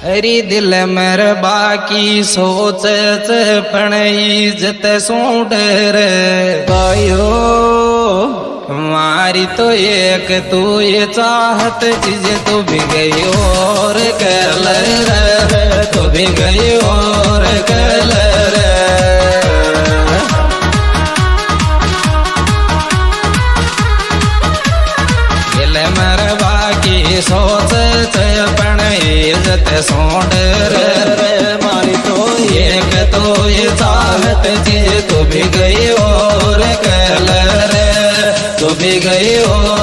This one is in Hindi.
अरे दिल मर बाकी सोच पण इज्जत सूंड रे भाइयो मारी तो एक तू ये चाहत चीज तू भी गई और कलर तू भी गई और कलर दिल मर बाकी सोच पण इज्जत सूंड रे मारी तो एक तो ये चाहत चीज तू भी गई और कलर तू भी गई हो